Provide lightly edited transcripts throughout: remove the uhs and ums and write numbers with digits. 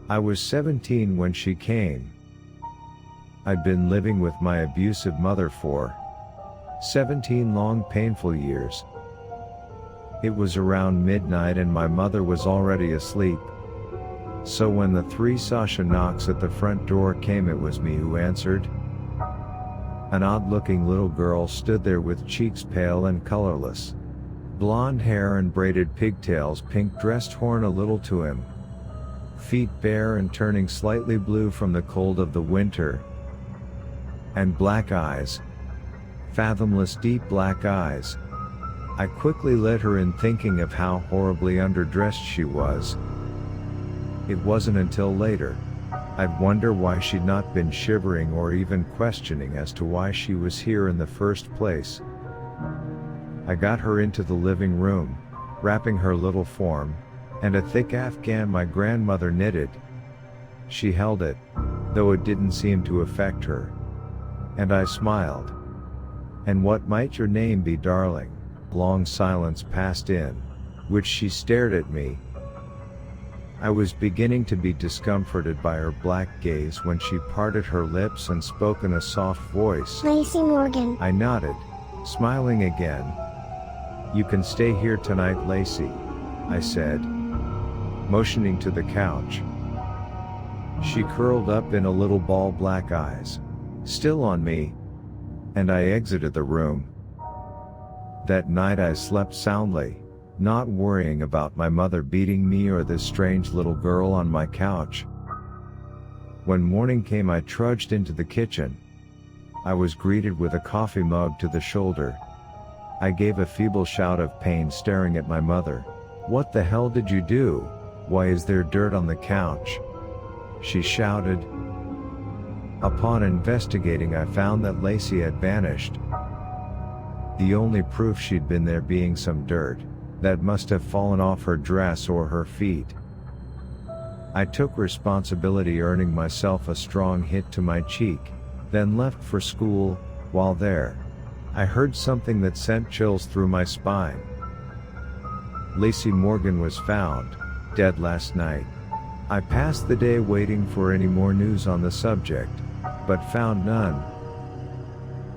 I was 17 when she came. I'd been living with my abusive mother for 17 long painful years. It was around midnight and my mother was already asleep. So when the 3 Sasha knocks at the front door came, it was me who answered. An odd-looking little girl stood there with cheeks pale and colorless. Blonde hair and braided pigtails, pink dressed horn a little to him. Feet bare and turning slightly blue from the cold of the winter. And black eyes. Fathomless deep black eyes. I quickly let her in, thinking of how horribly underdressed she was. It wasn't until later I'd wonder why she'd not been shivering or even questioning as to why she was here in the first place. I got her into the living room, wrapping her little form, and a thick Afghan my grandmother knitted. She held it, though it didn't seem to affect her. And I smiled. "And what might your name be, darling?" Long silence passed in, which she stared at me. I was beginning to be discomforted by her black gaze when she parted her lips and spoke in a soft voice. Lacey Morgan. I nodded, smiling again. "You can stay here tonight, Lacey," I said, motioning to the couch. She curled up in a little ball, black eyes still on me, and I exited the room. That night I slept soundly, not worrying about my mother beating me or this strange little girl on my couch. When morning came, I trudged into the kitchen. I was greeted with a coffee mug to the shoulder. I gave a feeble shout of pain, staring at my mother. "What the hell did you do? Why is there dirt on the couch?" she shouted. Upon investigating, I found that Lacey had vanished. The only proof she'd been there being some dirt that must have fallen off her dress or her feet. I took responsibility, earning myself a strong hit to my cheek, then left for school. While there, I heard something that sent chills through my spine. Lacey Morgan was found dead last night. I passed the day waiting for any more news on the subject, but found none.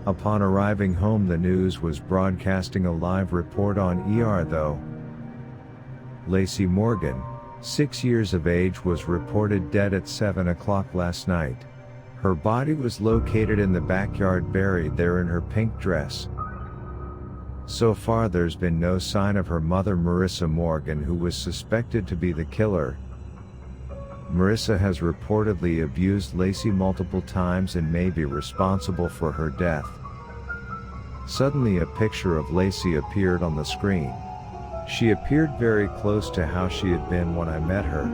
Upon arriving home, the news was broadcasting a live report on ER though. Lacey Morgan, 6 years of age, was reported dead at 7 o'clock last night. Her body was located in the backyard, buried there in her pink dress. So far there's been no sign of her mother, Marissa Morgan, who was suspected to be the killer. Marissa has reportedly abused Lacey multiple times and may be responsible for her death. Suddenly a picture of Lacey appeared on the screen. She appeared very close to how she had been when I met her.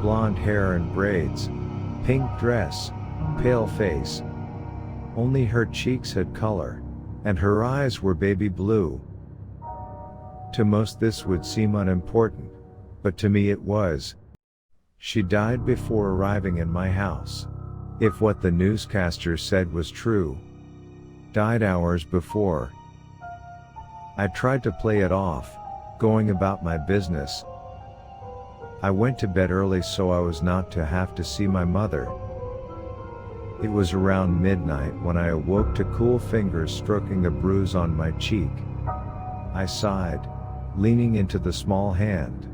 Blonde hair and braids, pink dress, pale face. Only her cheeks had color, and her eyes were baby blue. To most this would seem unimportant, but to me it was. She died before arriving in my house. If what the newscaster said was true, died hours before. I tried to play it off, going about my business. I went to bed early so I was not to have to see my mother. It was around midnight when I awoke to cool fingers stroking the bruise on my cheek. I sighed, leaning into the small hand.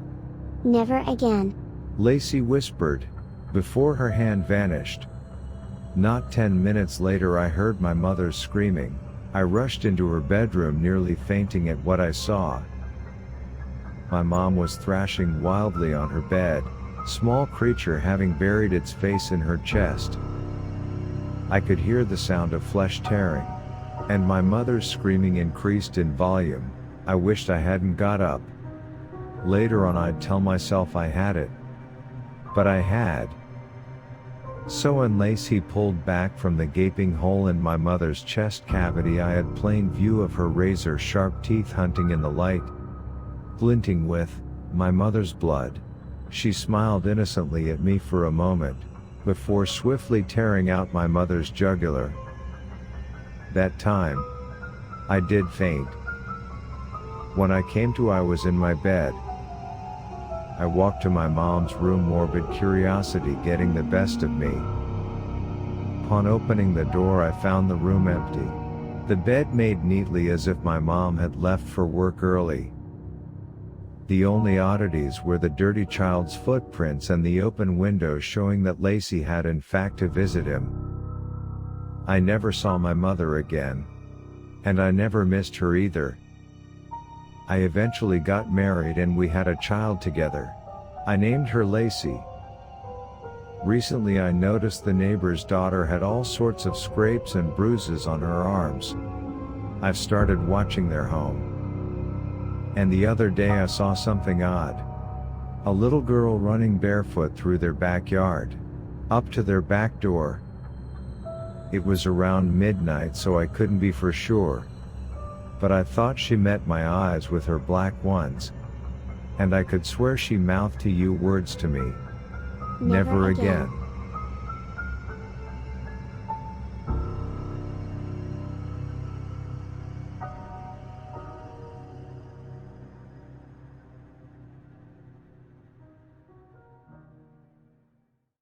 "Never again," Lacey whispered, before her hand vanished. Not 10 minutes later I heard my mother screaming. I rushed into her bedroom, nearly fainting at what I saw. My mom was thrashing wildly on her bed, small creature having buried its face in her chest. I could hear the sound of flesh tearing, and my mother's screaming increased in volume. I wished I hadn't got up. Later on I'd tell myself I had it. But I had. So when Lacey pulled back from the gaping hole in my mother's chest cavity, I had plain view of her razor-sharp teeth hunting in the light, glinting with my mother's blood. She smiled innocently at me for a moment, before swiftly tearing out my mother's jugular. That time, I did faint. When I came to, I was in my bed. I walked to my mom's room, morbid curiosity getting the best of me. Upon opening the door, I found the room empty. The bed made neatly as if my mom had left for work early. The only oddities were the dirty child's footprints and the open window showing that Lacey had in fact to visit him. I never saw my mother again. And I never missed her either. I eventually got married and we had a child together. I named her Lacey. Recently I noticed the neighbor's daughter had all sorts of scrapes and bruises on her arms. I've started watching their home. And the other day I saw something odd. A little girl running barefoot through their backyard, up to their back door. It was around midnight, so I couldn't be for sure. But I thought she met my eyes with her black ones. And I could swear she mouthed to you words to me. Never again.